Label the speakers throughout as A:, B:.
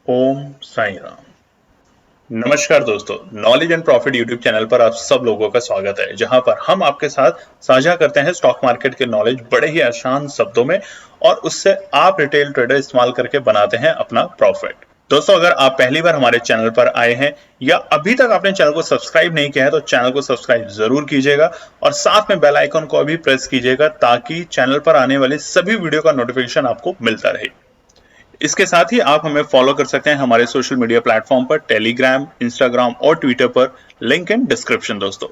A: ओम साई राम। नमस्कार दोस्तों, knowledge and profit YouTube channel पर आप सब लोगों का स्वागत है, जहां पर हम आपके साथ साझा करते हैं स्टॉक मार्केट के नॉलेज बड़े ही आसान शब्दों में और उससे आप रिटेल ट्रेडर इस्तेमाल करके बनाते हैं अपना प्रॉफिट। दोस्तों, अगर आप पहली बार हमारे चैनल पर आए हैं या अभी तक आपने चैनल को सब्सक्राइब नहीं किया है तो चैनल को सब्सक्राइब जरूर कीजिएगा और साथ में बेल आइकन को भी प्रेस कीजिएगा ताकि चैनल पर आने वाली सभी वीडियो का नोटिफिकेशन आपको मिलता रहे। इसके साथ ही आप हमें फॉलो कर सकते हैं हमारे सोशल मीडिया प्लेटफॉर्म पर, टेलीग्राम, इंस्टाग्राम और ट्विटर पर, लिंक इन डिस्क्रिप्शन। दोस्तों,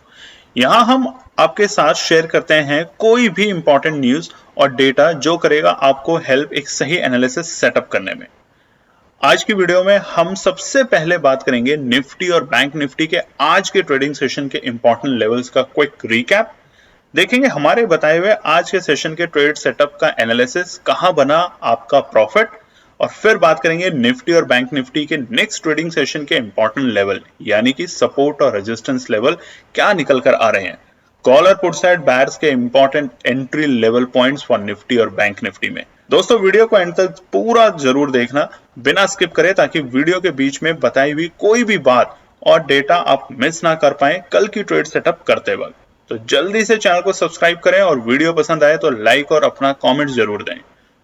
A: यहां हम आपके साथ शेयर करते हैं कोई भी इंपॉर्टेंट न्यूज और डेटा जो करेगा आपको हेल्प एक सही एनालिसिस सेटअप करने में। आज की वीडियो में हम सबसे पहले बात करेंगे निफ्टी और बैंक निफ्टी के आज के ट्रेडिंग सेशन के इंपॉर्टेंट लेवल्स का क्विक रिकैप। देखेंगे हमारे बताए हुए आज के सेशन के ट्रेड सेटअप का एनालिसिस, कहां बना आपका प्रॉफिट, और फिर बात करेंगे निफ्टी और बैंक निफ्टी के नेक्स्ट ट्रेडिंग सेशन के इंपॉर्टेंट लेवल यानी कि सपोर्ट और रेजिस्टेंस लेवल क्या निकल कर आ रहे हैं। कॉल और पुट साइड बायर्स के important entry level points for Nifty और बैंक निफ्टी में। दोस्तों, वीडियो को एंड तक पूरा जरूर देखना बिना स्किप करे, ताकि वीडियो के बीच में बताई हुई कोई भी बात और डेटा आप मिस ना कर पाए कल की ट्रेड सेटअप करते वक्त। तो जल्दी से चैनल को सब्सक्राइब करें और वीडियो पसंद आए तो लाइक और अपना कमेंट जरूर दें।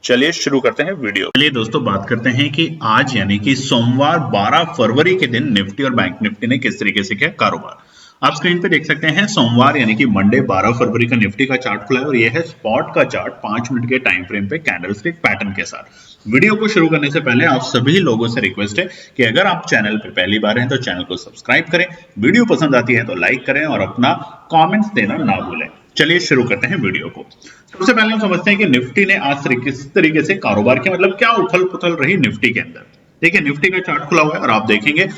A: चलिए शुरू करते हैं वीडियो।
B: चलिए दोस्तों, बात करते हैं कि आज यानी कि सोमवार 12 फरवरी के दिन निफ्टी और बैंक निफ्टी ने किस तरीके से किया कारोबार। आप स्क्रीन पे देख सकते हैं सोमवार यानी कि मंडे 12 फरवरी का निफ्टी का चार्ट खुला है और यह है स्पॉट का चार्ट 5 मिनट के टाइम फ्रेम पे कैंडलस्टिक पैटर्न के साथ। वीडियो को शुरू करने से पहले आप सभी लोगों से रिक्वेस्ट है कि अगर आप चैनल पे पहली बार हैं तो चैनल को सब्सक्राइब करें, वीडियो पसंद आती है तो लाइक करें और अपना कॉमेंट्स देना ना भूलें। चलिए शुरू करते हैं वीडियो को। सबसे पहले हम समझते हैं कि निफ्टी ने आज किस तरीके से कारोबार किया, मतलब क्या उथल पुथल रही निफ्टी के अंदर। देखिए, निफ्टी का चार्ट खुला हुआ है और आप देखेंगे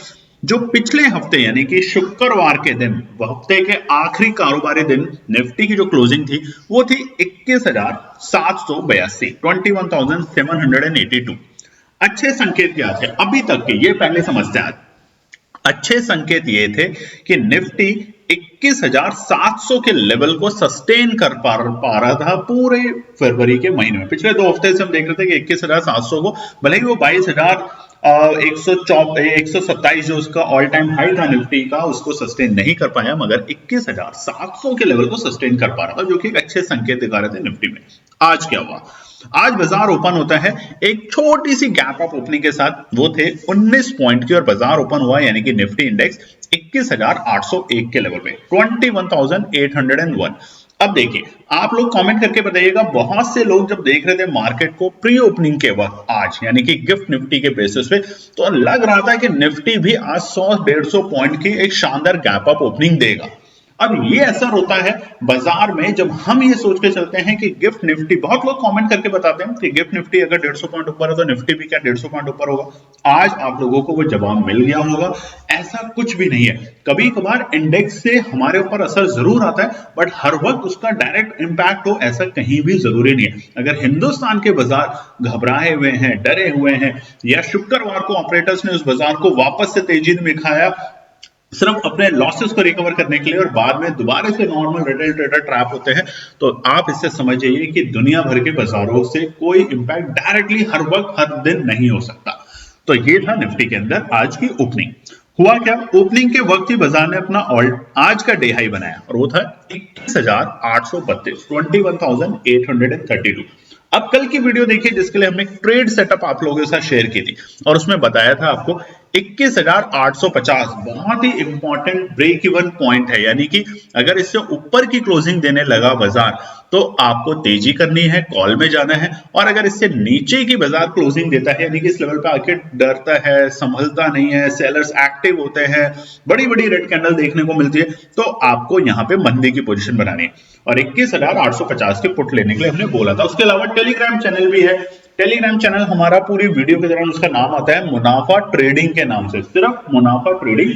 B: जो पिछले हफ्ते यानी कि शुक्रवार के दिन, हफ्ते के आखिरी कारोबारी दिन, निफ्टी की जो क्लोजिंग थी वो थी 21,782, 21,782। अच्छे संकेत क्या थे अभी तक के, ये पहले समझते हैं। अच्छे संकेत ये थे कि निफ्टी 21,700 के लेवल को सस्टेन कर पा रहा था पूरे फरवरी के महीने में। पिछले 2 हफ्ते से हम देख रहे थे कि 21,700 को, भले ही वो 22,127 जो उसका ऑल टाइम हाई था निफ्टी का, उसको सस्टेन नहीं कर पाया, मगर 21,700 के लेवल को सस्टेन कर पा रहा था, जो कि एक अच्छे संकेत दिखा रहे थे निफ्टी में। आज क्या हुआ? आज बाजार ओपन होता है एक छोटी सी गैप अप ओपनिंग के साथ, वो थे 19 पॉइंट की, और बाजार ओपन हुआ यानी कि निफ्टी इंडेक्स 21,801 के लेवल पे, 21,801। अब देखिए, आप लोग कमेंट करके बताइएगा, बहुत से लोग जब देख रहे थे मार्केट को प्री ओपनिंग के वक्त आज यानी कि गिफ्ट निफ्टी के बेसिस पे, तो लग रहा था कि निफ्टी भी आज 100-150 पॉइंट की एक शानदार गैप अप ओपनिंग देगा। अब ये असर होता है बाजार में जब हम ये सोच के चलते हैं कि गिफ्ट निफ्टी, बहुत लोग कमेंट करके बताते हैं कि गिफ्ट निफ्टी अगर 150 पॉइंट ऊपर है तो निफ्टी भी क्या 150 पॉइंट ऊपर होगा। आज आप लोगों को वो जवाब मिल गया होगा, ऐसा कुछ भी नहीं है। कभी कभार इंडेक्स से हमारे ऊपर असर जरूर आता है, बट हर वक्त उसका डायरेक्ट इंपैक्ट हो ऐसा कहीं भी जरूरी नहीं है। अगर हिंदुस्तान के बाजार घबराए हुए हैं, डरे हुए हैं, या शुक्रवार को ऑपरेटर्स ने उस बाजार को वापस से तेजी में दिखाया सिर्फ अपने लॉसेस को रिकवर करने के लिए, और बाद में दोबारा से नॉर्मल रिटेल ट्रेडर ट्रैप होते हैं, तो आप इससे समझ जाइए कि दुनिया भर के बाजारों से कोई इंपैक्ट डायरेक्टली हर वक्त हर दिन नहीं हो सकता। तो ये था निफ्टी के अंदर आज की ओपनिंग। हुआ क्या? ओपनिंग के वक्त ही बाजार ने अपना आज का डे हाई बनाया और वो था 21,832, 21,832। अब कल की वीडियो देखिए जिसके लिए हमने ट्रेड सेटअप आप लोगों के साथ शेयर की थी, और उसमें बताया था आपको 21,850 बहुत ही इंपॉर्टेंट ब्रेक इवन पॉइंट है, यानी कि अगर इससे ऊपर की क्लोजिंग देने लगा बाजार तो आपको तेजी करनी है, कॉल में जाना है, और अगर इससे नीचे की बाजार क्लोजिंग देता है यानी कि इस लेवल पे आके डरता है, संभलता नहीं है, सेलर्स एक्टिव होते हैं, बड़ी बड़ी रेड कैंडल देखने को मिलती है, तो आपको यहाँ पे मंदी की पोजीशन बनानी है। और 21,850 के पुट लेने के लिए हमने बोला था। उसके अलावा टेलीग्राम चैनल भी है। टेलीग्राम चैनल हमारा पूरी वीडियो के दौरान उसका नाम आता है मुनाफा ट्रेडिंग के नाम से, सिर्फ मुनाफा ट्रेडिंग,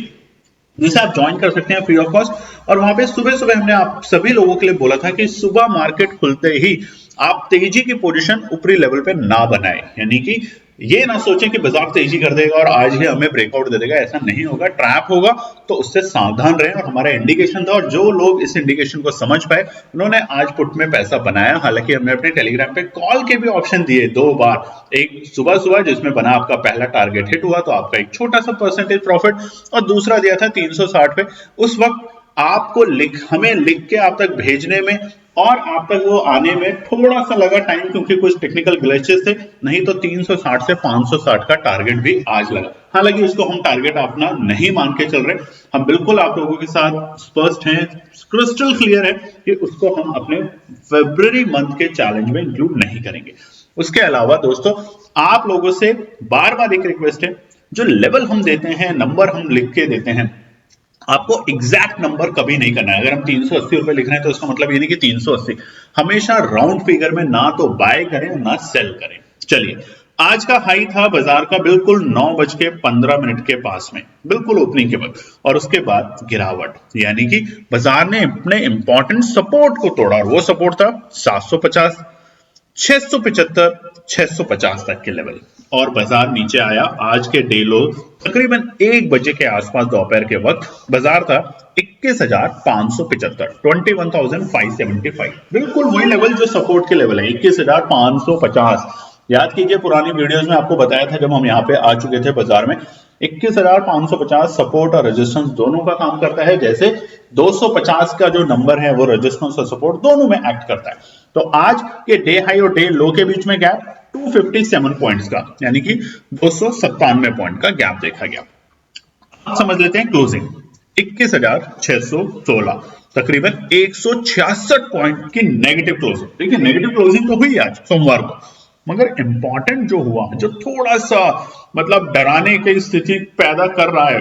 B: जिसे आप ज्वाइन कर सकते हैं फ्री ऑफ कॉस्ट। और वहां पे सुबह सुबह हमने आप सभी लोगों के लिए बोला था कि सुबह मार्केट खुलते ही आप तेजी की पोजीशन ऊपरी लेवल पे ना बनाए, यानी कि ये ना सोचें कि बाजार तेजी कर देगा और आज ही हमें ब्रेकआउट दे देगा, ऐसा नहीं होगा, ट्रैप होगा, तो उससे सावधान रहें। और हमारा इंडिकेशन था, और जो लोग इस इंडिकेशन को समझ पाए उन्होंने आज पुट में पैसा बनाया। हालांकि हमने अपने टेलीग्राम पे कॉल के भी ऑप्शन दिए 2 बार, एक सुबह सुबह जिसमें बना आपका पहला टारगेट हिट हुआ तो आपका एक छोटा सा परसेंटेज प्रॉफिट, और दूसरा दिया था 360 पे। उस वक्त आपको हमें लिख के आप तक भेजने में और आप तक वो आने में थोड़ा सा लगा टाइम, क्योंकि कुछ टेक्निकल ग्लिचेस थे, नहीं तो 360 से 560 का टारगेट भी आज लगा। हालांकि उसको हम टारगेट अपना नहीं मान के चल रहे, हम बिल्कुल आप लोगों के साथ स्पष्ट हैं, क्रिस्टल क्लियर है कि उसको हम अपने फरवरी मंथ के चैलेंज में इंक्लूड नहीं करेंगे। उसके अलावा दोस्तों आप लोगों से बार बार एक रिक्वेस्ट है, जो लेवल हम देते हैं, नंबर हम लिख के देते हैं, आपको एग्जैक्ट नंबर कभी नहीं करना है। अगर हम 380 रुपए लिख रहे हैं तो उसका मतलब ये नहीं कि 380, हमेशा राउंड फिगर में ना तो बाय करें ना सेल करें। चलिए, आज का हाई था बाजार का बिल्कुल 9:15 के पास में, बिल्कुल ओपनिंग के वक्त, और उसके बाद गिरावट, यानी कि बाजार ने अपने इंपॉर्टेंट सपोर्ट को तोड़ा, और वो सपोर्ट था 750, 675, 650 तक के लेवल, और बाजार नीचे आया। आज के डे लो तकरीबन 1 बजे के आसपास दोपहर के वक्त बाजार था 21,575, 21,575, बिल्कुल वही लेवल जो सपोर्ट के लेवल है, 21,550। याद कीजिए, पुरानी वीडियोस में आपको बताया था जब हम यहाँ पे आ चुके थे बाजार में, 21,550 सपोर्ट और रेजिस्टेंस दोनों का काम करता है, जैसे 250 का जो नंबर है वो रेजिस्टेंस और सपोर्ट दोनों में एक्ट करता है। तो आज के डे हाई और डे लो के बीच में गैप 257 पॉइंट्स का, यानी कि 297 पॉइंट का गैप देखा गया। अब समझ लेते हैं क्लोजिंग, 21,616, तकरीबन 166 पॉइंट की नेगेटिव क्लोजिंग। देखिए, नेगेटिव क्लोजिंग तो हुई आज सोमवार को, मगर इंपॉर्टेंट जो हुआ, जो थोड़ा सा मतलब डराने की स्थिति पैदा कर रहा है,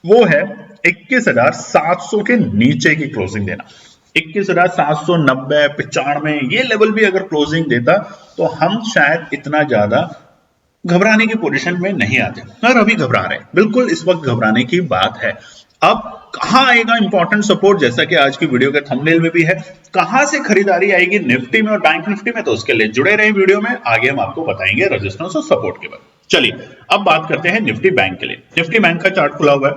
B: वो है 21,700 के नीचे की क्लोजिंग देना। 21,790, 95 ये लेवल भी अगर क्लोजिंग देता तो हम शायद इतना ज्यादा घबराने की पोजीशन में नहीं आते, और अभी घबरा रहे हैं, बिल्कुल इस वक्त घबराने की बात है। अब कहां आएगा इंपॉर्टेंट सपोर्ट, जैसा कि आज की वीडियो के थंबनेल में भी है, कहां से खरीदारी आएगी निफ्टी में और बैंक निफ्टी में, तो उसके लिए जुड़े रहे वीडियो में, आगे हम आपको बताएंगे रेजिस्टेंस और सपोर्ट के बारे में। चलिए, अब बात करते हैं निफ्टी बैंक के लिए। निफ्टी बैंक का चार्ट खुला हुआ है,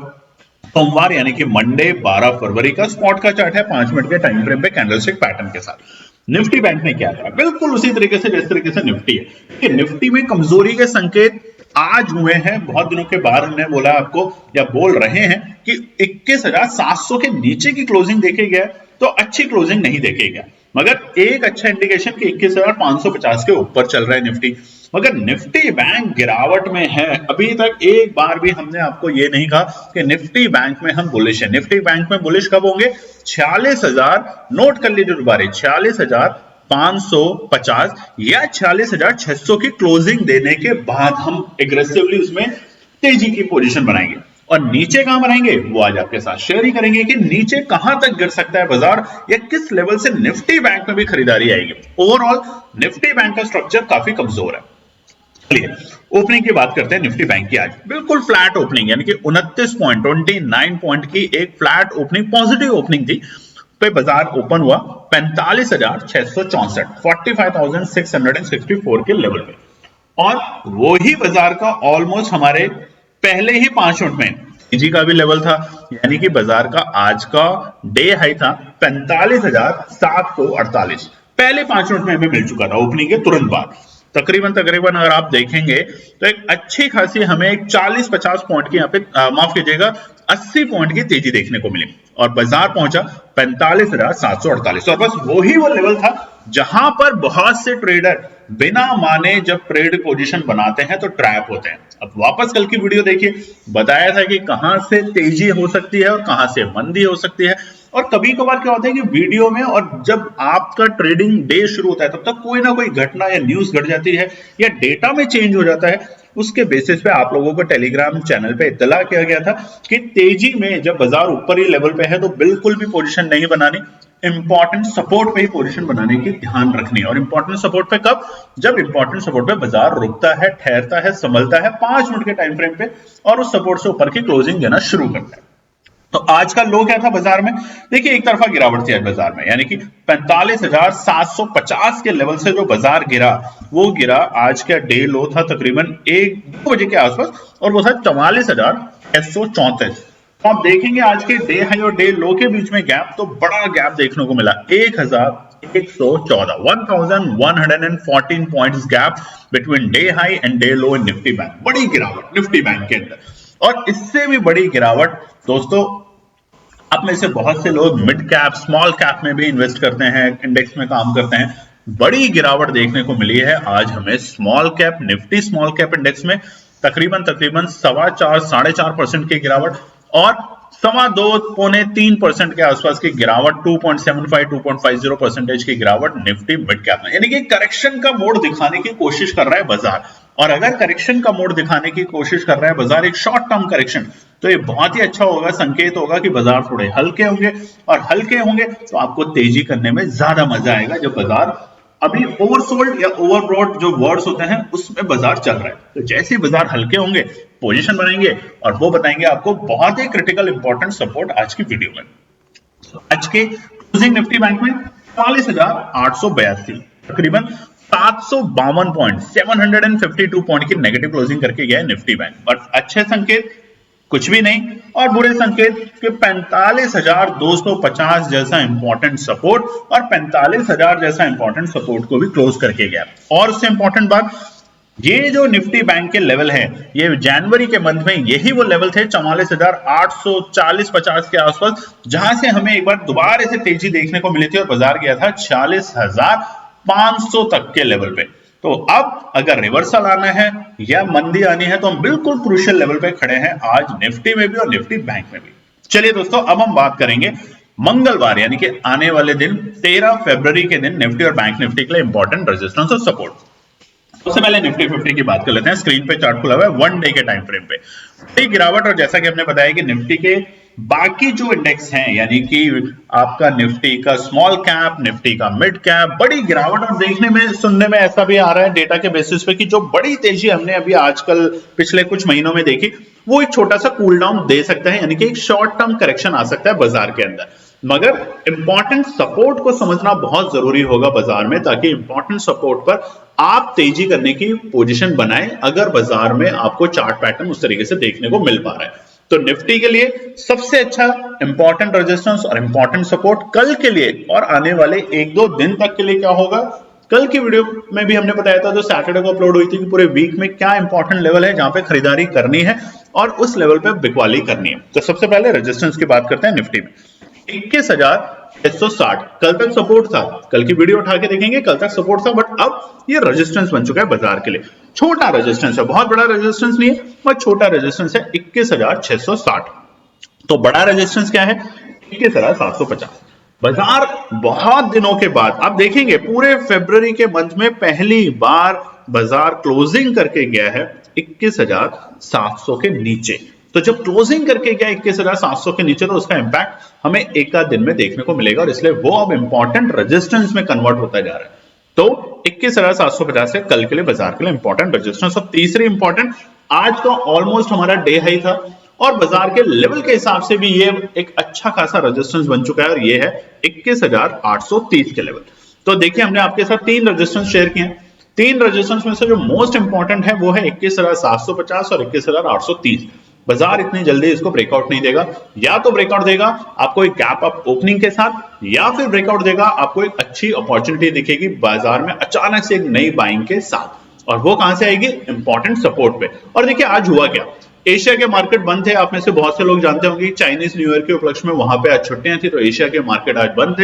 B: सोमवार यानी कि मंडे 12 फरवरी का स्पॉट का चार्ट है, 5 मिनट के टाइम फ्रेम पे कैंडलस्टिक पैटर्न के साथ। निफ्टी बैंक ने क्या करा, बिल्कुल उसी तरीके से जिस तरीके से निफ्टी है, कि निफ्टी में कमजोरी के संकेत आज हुए हैं। बहुत दिनों के बाद हमने बोला आपको, या बोल रहे हैं कि 21,700 के नीचे की क्लोजिंग देखे गया तो अच्छी क्लोजिंग नहीं देखे गया, मगर एक अच्छा इंडिकेशन कि 21,550 के ऊपर चल रहा है निफ्टी। मगर निफ्टी बैंक गिरावट में है, अभी तक एक बार भी हमने आपको ये नहीं कहा कि निफ्टी बैंक में हम बुलिश है। निफ्टी बैंक में बुलिश कब होंगे, 46,000, नोट कर लीजिए दोबारा, 46,550 या 46,600 की क्लोजिंग देने के बाद हम एग्रेसिवली उसमें तेजी की पोजीशन बनाएंगे। और नीचे कहां बनाएंगे वो आज आपके साथ शेयर ही करेंगे कि नीचे कहां तक गिर सकता है बाजार, या किस लेवल से निफ्टी बैंक में भी खरीदारी आएगी। ओवरऑल निफ्टी बैंक का स्ट्रक्चर काफी कमजोर है। चलिए, ओपनिंग की बात करते हैं निफ्टी बैंक की। आज बिल्कुल फ्लैट ओपनिंग, यानी कि 29 पॉइंट की एक फ्लैट ओपनिंग, पॉजिटिव ओपनिंग थी। पे बाजार ओपन हुआ 45,664, 45,664 के लेवल पे, और वो ही बाजार का ऑलमोस्ट हमारे पहले ही 5 मिनट में तेजी का भी लेवल था, यानी कि बाजार का आज का डे हाई था 45,748, पहले 5 मिनट में हमें मिल चुका था ओपनिंग के तुरंत बाद। तकरीबन अगर आप देखेंगे तो एक अच्छी खासी हमें एक 40-50 पॉइंट की यहाँ पे माफ कीजिएगा 80 पॉइंट की तेजी देखने को मिली, और बाजार पहुंचा 45,748, और बस वही वो लेवल था जहां पर बहुत से ट्रेडर बिना माने जब ट्रेड पोजीशन बनाते हैं तो ट्रैप होते हैं। अब वापस कल की वीडियो देखिए, बताया था कि कहां से तेजी हो सकती है और कहां से मंदी हो सकती है। और कभी कभार क्या होता है कि वीडियो में, और जब आपका ट्रेडिंग डे शुरू होता है तब तक कोई ना कोई घटना या न्यूज घट जाती है या डेटा में चेंज हो जाता है, उसके बेसिस पे आप लोगों को टेलीग्राम चैनल पे इत्तला किया गया था कि तेजी में जब बाजार ऊपर ही लेवल पे है तो बिल्कुल भी पोजीशन नहीं बनानी, इंपॉर्टेंट सपोर्ट पे ही पोजीशन बनाने की ध्यान रखनी है। और इंपॉर्टेंट सपोर्ट पे कब, जब इंपॉर्टेंट सपोर्ट पे बाजार रुकता है, ठहरता है, संभलता है 5 मिनट के टाइम फ्रेम पे, और उस सपोर्ट से ऊपर की क्लोजिंग देना शुरू करता है। तो आज का लो क्या था बाजार में? देखिए एक तरफा गिरावट थी आज बाजार में, यानी कि 45,750 के लेवल से जो बाजार गिरा वो गिरा। आज का डे लो था तकरीबन 1-2 बजे के आसपास और वो था 44,634। तो आप देखेंगे आज के डे हाई और डे लो के बीच में गैप, तो बड़ा गैप देखने को मिला, 1114 1114 points gap between day high and day low in Nifty bank. बड़ी गिरावट निफ्टी बैंक के अंदर। और इससे भी बड़ी गिरावट दोस्तों, आप में से बहुत से लोग मिड कैप स्मॉल कैप में भी इन्वेस्ट करते हैं, इंडेक्स में काम करते हैं। बड़ी गिरावट देखने को मिली है आज हमें small cap Nifty small cap index में, तकरीबन 4.25-4.5% की गिरावट और 2.25-3% के आसपास की गिरावट, 2.75-2.50% की गिरावट निफ्टी मिड कैप में। यानी कि करेक्शन का मोड दिखाने की कोशिश कर रहा है बाजार। और अगर करेक्शन का मोड दिखाने की कोशिश कर रहा है बाजार, एक शॉर्ट टर्म करेक्शन, तो ये बहुत ही अच्छा होगा, संकेत होगा कि बाजार थोड़े हल्के होंगे, और हल्के होंगे तो आपको तेजी करने में ज्यादा मजा आएगा। जब बाजार अभी ओवरसोल्ड या ओवरब्रॉट जो वर्ड्स होते हैं उसमें बाजार चल रहा है, तो जैसे ही बाजार हल्के होंगे पोजीशन बनाएंगे और वो बताएंगे आपको बहुत ही क्रिटिकल इंपॉर्टेंट सपोर्ट आज की वीडियो में। आज के क्लोजिंग निफ्टी बैंक में 44,882, तकरीबन 752 पॉइंट 752 पॉइंट की नेगेटिव क्लोजिंग करके गया है निफ्टी बैंक। बट अच्छे संकेत कुछ भी नहीं, और बुरे संकेत के 45,250 जैसा इंपॉर्टेंट सपोर्ट और 45,000 जैसा इंपॉर्टेंट सपोर्ट को भी क्लोज करके गया। और उससे इंपॉर्टेंट बात, ये जो निफ्टी बैंक के लेवल है, ये जनवरी के मंथ में यही वो लेवल थे 44,840-50 के आसपास, जहां से हमें एक बार दोबारा से तेजी देखने को मिली थी और बाजार गया था 46,500 तक के लेवल पे। तो अब अगर रिवर्सल आना है या मंदी आनी है तो हम बिल्कुल क्रूशियल लेवल पे खड़े हैं आज निफ्टी में भी और निफ्टी बैंक में भी। चलिए दोस्तों, अब हम बात करेंगे मंगलवार यानी कि आने वाले दिन 13 फरवरी के दिन निफ्टी और बैंक निफ्टी के लिए इंपॉर्टेंट रेजिस्टेंस और सपोर्ट। सबसे पहले निफ्टी 50 की बात कर लेते हैं। स्क्रीन पे चार्ट खुला हुआ है 1 डे के टाइम फ्रेम पे, बड़ी गिरावट। और जैसा कि हमने बताया कि निफ्टी के बाकी जो इंडेक्स हैं, यानी कि आपका निफ्टी का स्मॉल कैप, निफ्टी का मिड कैप, बड़ी गिरावट। और देखने में सुनने में ऐसा भी आ रहा है डेटा के बेसिस पे कि जो बड़ी तेजी हमने अभी आजकल पिछले कुछ महीनों में देखी, वो एक छोटा सा कूल डाउन दे सकता है, यानी कि एक शॉर्ट टर्म करेक्शन आ सकता है बाजार के अंदर। मगर इंपॉर्टेंट सपोर्ट को समझना बहुत जरूरी होगा बाजार में, ताकि इंपॉर्टेंट सपोर्ट पर आप तेजी करने की पोजीशन बनाएं, अगर बाजार में आपको चार्ट पैटर्न उस तरीके से देखने को मिल पा रहा है। तो निफ्टी के लिए सबसे अच्छा इंपॉर्टेंट रेजिस्टेंस और इंपॉर्टेंट सपोर्ट कल के लिए और आने वाले 1-2 दिन तक के लिए क्या होगा, कल की वीडियो में भी हमने बताया था जो सैटरडे को अपलोड हुई थी, कि पूरे वीक में क्या इंपॉर्टेंट लेवल है जहां पे खरीदारी करनी है और उस लेवल पे बिकवाली करनी है। तो सबसे पहले रेजिस्टेंस की बात करते हैं निफ्टी में। 21,660 कल तक सपोर्ट था, कल की वीडियो उठा के देखेंगे, कल तक सपोर्ट था, बट अब ये रेजिस्टेंस बन चुका है बाजार के लिए। छोटा रेजिस्टेंस है, बहुत बड़ा रेजिस्टेंस नहीं है, बट छोटा रेजिस्टेंस है 21,660। तो बड़ा रेजिस्टेंस क्या है? 21,750। बाजार बहुत दिनों के बाद, आप देखेंगे पूरे फरवरी के मंथ में पहली बार बाजार क्लोजिंग करके गया है 21,700 के नीचे। तो जब क्लोजिंग करके गया 21,700 के नीचे, तो उसका इंपैक्ट हमें एक आध दिन में देखने को मिलेगा, और इसलिए वो अब इंपॉर्टेंट रेजिस्टेंस में कन्वर्ट होता जा रहा है। तो 21,750 है कल के लिए बाजार के लिए इंपॉर्टेंट रेजिस्टेंस। और तीसरी इंपॉर्टेंट, आज का ऑलमोस्ट हमारा डे हाई था और बाजार के लेवल के हिसाब से भी ये एक अच्छा खासा रेजिस्टेंस बन चुका है, और ये है 21,830 के लेवल। तो देखिए, हमने आपके साथ 3 रेजिस्टेंस शेयर किए हैं। 3 रेजिस्टेंस में से जो मोस्ट इंपॉर्टेंट है वो है 21,750 और 21,830। बाजार इतनी जल्दी इसको ब्रेकआउट नहीं देगा, या तो ब्रेकआउट देगा आपको एक गैप अप ओपनिंग के साथ, या फिर ब्रेकआउट देगा आपको एक अच्छी अपॉर्चुनिटी दिखेगी बाजार में अचानक से एक नई बाइंग के साथ, और वो कहां से आएगी? इंपॉर्टेंट सपोर्ट पे। और देखिए आज हुआ क्या, एशिया के मार्केट बंद थे, आप में से बहुत से लोग जानते होंगे चाइनीज न्यू ईयर के उपलक्ष्य में वहां पे आज छुट्टियां थी, तो एशिया के मार्केट आज बंद थे।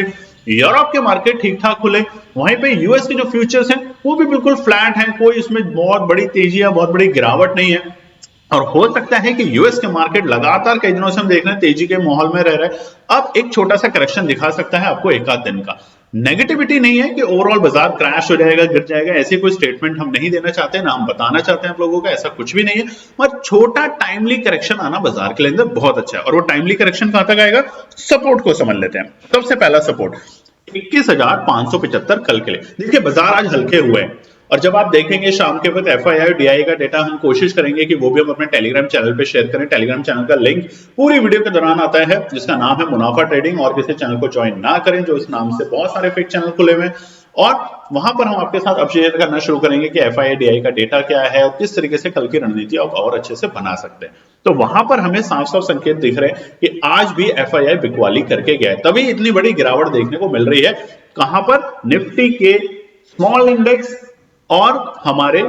B: यूरोप के मार्केट ठीक ठाक खुले, वहीं पे यूएस के जो फ्यूचर्स हैं वो भी बिल्कुल फ्लैट हैं, कोई इसमें बहुत बड़ी तेजी या बहुत बड़ी गिरावट नहीं है। और हो सकता है कि यूएस के मार्केट लगातार कई दिनों से हम देख रहे हैं तेजी के माहौल में रह रहे हैं, अब एक छोटा सा करेक्शन दिखा सकता है आपको एक आध दिन का। नेगेटिविटी नहीं है कि ओवरऑल बाजार क्रैश हो जाएगा, गिर जाएगा, ऐसी कोई स्टेटमेंट हम नहीं देना चाहते, ना हम बताना चाहते हैं आप लोगों को, ऐसा कुछ भी नहीं है। मगर छोटा टाइमली करेक्शन आना बाजार के अंदर बहुत अच्छा है, और वो टाइमली करेक्शन कहां तक आएगा? सपोर्ट को समझ लेते हैं। सबसे पहला सपोर्ट 21,575 कल के लिए। देखिए बाजार आज हल्के हुए हैं, और और जब आप देखेंगे शाम के वक्त एफआईआई डीआई का डेटा, हम कोशिश करेंगे कि वो भी हम अपने टेलीग्राम चैनल पे शेयर करें। टेलीग्राम चैनल का लिंक पूरी वीडियो के दौरान आता है, जिसका नाम है मुनाफा ट्रेडिंग। और किसी चैनल को ज्वाइन ना करें जो इस नाम से बहुत सारे फेक चैनल खुले हुए हैं, और वहां पर हम आपके साथ अब शेयर करना शुरू करेंगे कि एफआईआई डीआई का डेटा क्या है और किस तरीके से कल की रणनीति आप और अच्छे से बना सकते हैं। तो वहां पर हमें साफ साफ संकेत दिख रहे हैं कि आज भी एफआईआई बिकवाली करके गया है, तभी इतनी बड़ी गिरावट देखने को मिल रही है। कहां पर? निफ्टी के स्मॉल इंडेक्स और हमारे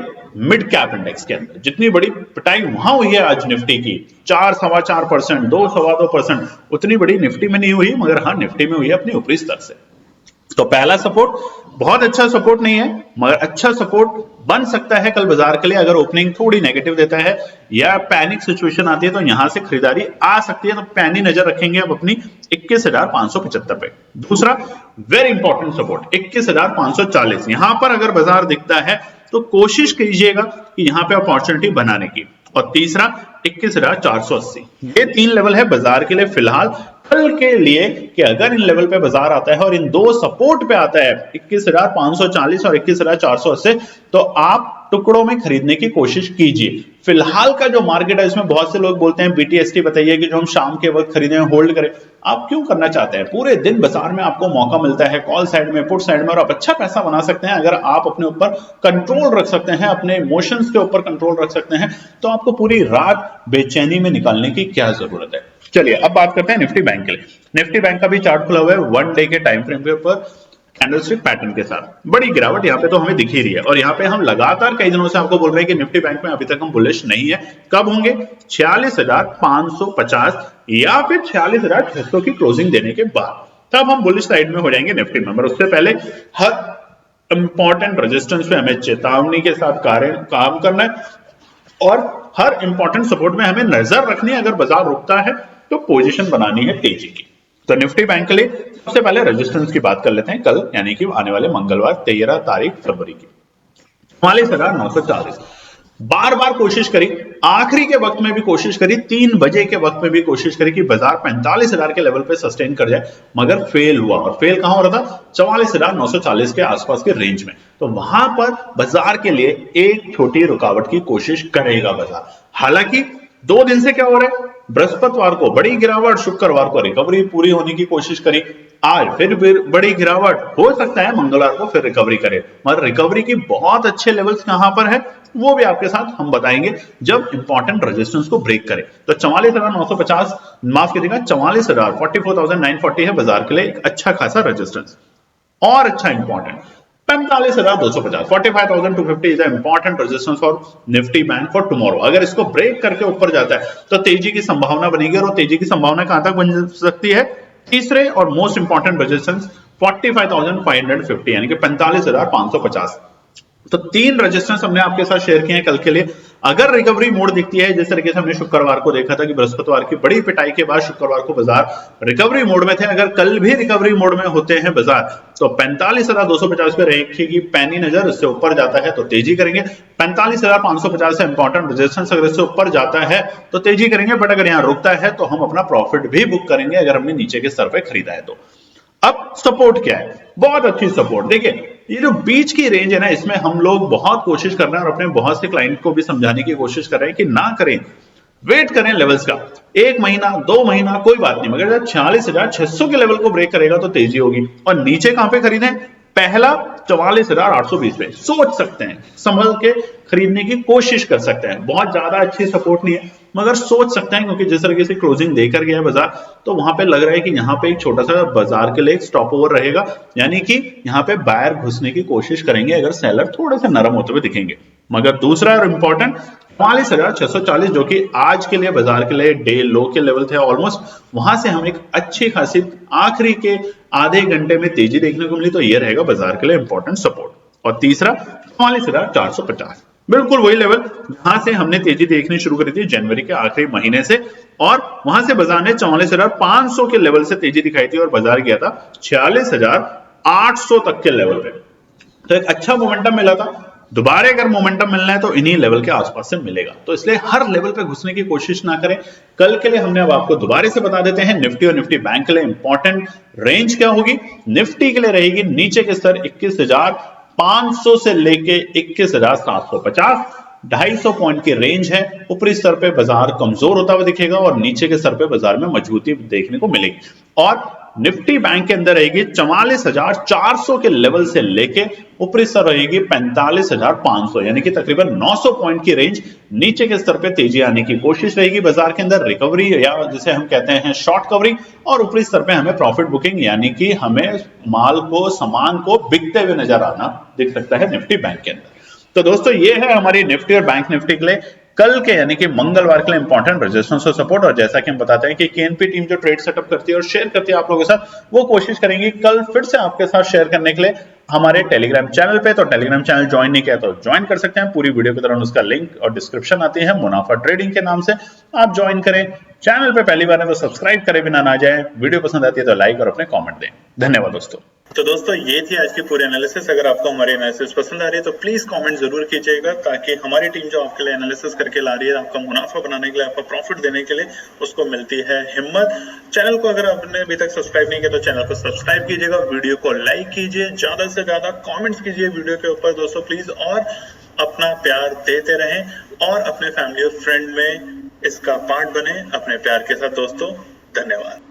B: मिड कैप इंडेक्स के अंदर जितनी बड़ी पिटाई वहां हुई है आज निफ्टी की, 4-4.25%, 2-2.25%, उतनी बड़ी निफ्टी में नहीं हुई, मगर हाँ निफ्टी में हुई है अपनी ऊपरी स्तर से। तो पहला सपोर्ट बहुत अच्छा सपोर्ट नहीं है, मगर अच्छा सपोर्ट बन सकता है कल बाजार के लिए अगर ओपनिंग थोड़ी नेगेटिव देता है या पैनिक सिचुएशन आती है, तो यहां से खरीदारी आ सकती है। तो पैनी नजर रखेंगे अब अपनी 21,575 पे। दूसरा वेरी इंपॉर्टेंट सपोर्ट 21,540, यहां पर अगर बाजार दिखता है तो कोशिश कीजिएगा कि यहां पे अपॉर्चुनिटी बनाने की। और तीसरा 21,480, ये 3 लेवल है बाजार के लिए फिलहाल कल के लिए, कि अगर इन लेवल पे बाजार आता है और इन दो सपोर्ट पे आता है 21,540 और 21,480, तो आप टुकड़ों में खरीदने की कोशिश कीजिए। फिलहाल का जो मार्केट है इसमें बहुत से लोग बोलते हैं बीटीएसटी बताइए कि जो हम शाम के वक्त खरीदें, होल्ड करें। आप क्यों करना चाहते हैं? पूरे दिन बाजार में आपको मौका मिलता है, कॉल साइड में, पुट साइड में, और आप अच्छा पैसा बना सकते हैं अगर आप अपने ऊपर कंट्रोल रख सकते हैं, अपने इमोशंस के ऊपर कंट्रोल रख सकते हैं। तो आपको पूरी रात बेचैनी में निकालने की क्या जरूरत है। चलिए अब बात करते हैं निफ्टी बैंक के लिए। निफ्टी बैंक का भी चार्ट खुला हुआ है 1 डे के टाइम फ्रेम के ऊपर कैंडलस्टिक पैटर्न के साथ। बड़ी गिरावट यहाँ पे तो हमें दिख ही रही है, और यहाँ पे हम लगातार कई दिनों से आपको बोल रहे हैं कि निफ्टी बैंक में अभी तक हम बुलिश नहीं है। कब होंगे? 46,550 या फिर 46,600 की क्लोजिंग देने के बाद, तब हम बुलिश साइड में हो जाएंगे निफ्टी में। मगर उससे पहले हर इंपॉर्टेंट रेजिस्टेंस पे हमें चेतावनी के साथ काम करना है, और हर इंपॉर्टेंट सपोर्ट में हमें नजर रखनी है। अगर बाजार रुकता है तो पोजीशन बनानी है तेजी की। तो निफ्टी बैंक के लिए सबसे पहले रेजिस्टेंस की बात कर लेते हैं कल, यानी कि आने वाले मंगलवार 13 तारीख फरवरी की 44,940। बार बार कोशिश करी, आखिरी के वक्त में भी कोशिश करी, 3 बजे के वक्त में भी कोशिश करी कि बाजार 45,000 के लेवल पे सस्टेन कर जाए, मगर फेल हुआ। और फेल कहां हो रहा था? 44,940 के आसपास के रेंज में। तो वहां पर बाजार के लिए एक छोटी रुकावट की कोशिश करेगा बाजार। हालांकि 2 दिन से क्या हो रहा है? बृहस्पतिवार को बड़ी गिरावट, शुक्रवार को रिकवरी पूरी होने की कोशिश करी, आज फिर बड़ी गिरावट, हो सकता है मंगलवार को फिर रिकवरी करे। मगर रिकवरी की बहुत अच्छे लेवल्स कहां पर है वो भी आपके साथ हम बताएंगे जब इंपॉर्टेंट रेजिस्टेंस को ब्रेक करे। तो 44,950, माफ कीजिएगा 44,000, 44,940 है बाजार के लिए एक अच्छा खासा रेजिस्टेंस। और अच्छा important 45,250, 45,250 is important resistance for Nifty bank for tomorrow. अगर इसको ब्रेक करके ऊपर जाता है तो तेजी की संभावना बनेगी, और तेजी की संभावना कहां तक बन सकती है? तीसरे और मोस्ट इंपॉर्टेंट रेजिस्टेंस 45,550, यानी कि 45,550। तो 3 रेजिस्टेंस हमने आपके साथ शेयर किए हैं कल के लिए। अगर रिकवरी मोड दिखती है, जिस तरीके से हमने शुक्रवार को देखा था कि बृहस्पतिवार की बड़ी पिटाई के बाद शुक्रवार को बाजार रिकवरी मोड में थे, अगर कल भी रिकवरी मोड में होते हैं बाजार, तो 45,250 पे रहेगी पैनी नजर। इससे ऊपर जाता है तो तेजी करेंगे। 45,550 से इंपॉर्टेंट रेजिस्टेंस, अगर इससे ऊपर जाता है तो तेजी करेंगे, बट अगर यहां रुकता है तो हम अपना प्रॉफिट भी बुक करेंगे अगर हमने नीचे के स्तर पे खरीदा है तो। अब सपोर्ट क्या है? बहुत अच्छी सपोर्ट। देखिए ये जो बीच की रेंज है ना, इसमें हम लोग बहुत कोशिश कर रहे हैं और अपने बहुत से क्लाइंट को भी समझाने की कोशिश कर रहे हैं कि ना करें, वेट करें लेवल्स का 1 महीना 2 महीना कोई बात नहीं, मगर जब 46,600 के लेवल को ब्रेक करेगा तो तेजी होगी। और नीचे कहां पे खरीदें? पहला 44,820 पे सोच सकते हैं, संभल के खरीदने की कोशिश कर सकते हैं। बहुत ज्यादा अच्छी सपोर्ट नहीं है, मगर सोच सकते हैं, क्योंकि जिस तरीके से क्लोजिंग देकर गया है बाजार, तो वहां पे लग रहा है कि यहाँ पे एक छोटा सा बाजार के लिए एक स्टॉप ओवर रहेगा, यानी कि यहाँ पे बायर घुसने की कोशिश करेंगे अगर सेलर थोड़े से नरम होते हुए दिखेंगे। मगर दूसरा और इंपॉर्टेंट 44,640, जो कि आज के लिए बाजार के लिए डे लो के लेवल थे ऑलमोस्ट, वहां से हम एक अच्छी खासी आखिरी के आधे घंटे में तेजी देखने को मिली, तो ये रहेगा बाजार के लिए इंपॉर्टेंट सपोर्ट। और तीसरा 44,450, बिल्कुल वही लेवल जहां से हमने तेजी देखनी शुरू करी थी जनवरी के आखिरी महीने से, और वहां से बाजार ने 44,500 के लेवल से तेजी दिखाई थी और बाजार गया था 46,800 तक के लेवल पे। तो एक अच्छा मोमेंटम मिला था। दोबारा अगर मोमेंटम मिलना है तो इन्हीं लेवल के आसपास से मिलेगा, तो इसलिए हर लेवल पे घुसने की कोशिश ना करें। कल के लिए हमने अब आपको दोबारा से बता देते हैं निफ्टी और निफ्टी बैंक के लिए इंपॉर्टेंट रेंज क्या होगी। निफ्टी के लिए रहेगी नीचे के स्तर 500 से लेके 21,750, 250 पॉइंट की रेंज है। ऊपरी स्तर पे बाजार कमजोर होता हुआ दिखेगा और नीचे के स्तर पे बाजार में मजबूती देखने को मिलेगी। और निफ्टी बैंक के अंदर रहेगी 44,400 के लेवल से लेके ऊपरी स्तर रहेगी 45,500, यानी कि तकरीबन 900 पॉइंट की रेंज नीचे के स्तर पे तेजी आने की कोशिश रहेगी। बाजार के अंदर रिकवरी या जिसे हम कहते हैं शॉर्ट कवरी, और ऊपरी स्तर पे हमें प्रॉफिट बुकिंग, यानी कि हमें माल को, सामान को बिकते हुए नजर आना दिख सकता है निफ्टी बैंक के अंदर। तो दोस्तों ये है हमारी निफ्टी और बैंक निफ्टी के लिए कल के यानी कि मंगलवार के लिए इंपॉर्टेंट रेजिस्टेंस और सपोर्ट। और जैसा कि हम बताते हैं कि केएनपी टीम जो ट्रेड सेटअप करती है और शेयर करती है आप लोगों के साथ, वो कोशिश करेंगे कल फिर से आपके साथ शेयर करने के लिए हमारे टेलीग्राम चैनल पे। तो टेलीग्राम चैनल ज्वाइन नहीं किया तो ज्वाइन कर सकते हैं, पूरी वीडियो के दौरान उसका लिंक और डिस्क्रिप्शन आती है, मुनाफा ट्रेडिंग के नाम से आप ज्वाइन करें। चैनल पे पहली बार है तो सब्सक्राइब करे बिना ना जाए, वीडियो पसंद आती है तो लाइक और अपने कॉमेंट दें। धन्यवाद दोस्तों।
A: तो दोस्तों ये थी आज की पूरी एनालिसिस। अगर आपको हमारी एनालिसिस पसंद आ रही है तो प्लीज कमेंट जरूर कीजिएगा, ताकि हमारी टीम जो आपके लिए एनालिसिस करके ला रही है, आपका मुनाफा बनाने के लिए, आपका प्रॉफिट देने के लिए, उसको मिलती है हिम्मत। चैनल को अगर आपने अभी तक सब्सक्राइब नहीं किया तो चैनल को सब्सक्राइब कीजिएगा, वीडियो को लाइक कीजिए, ज्यादा से ज्यादा कॉमेंट्स कीजिए वीडियो के ऊपर दोस्तों प्लीज, और अपना प्यार देते रहें और अपने फैमिली और फ्रेंड में इसका पार्ट बने अपने प्यार के साथ दोस्तों। धन्यवाद।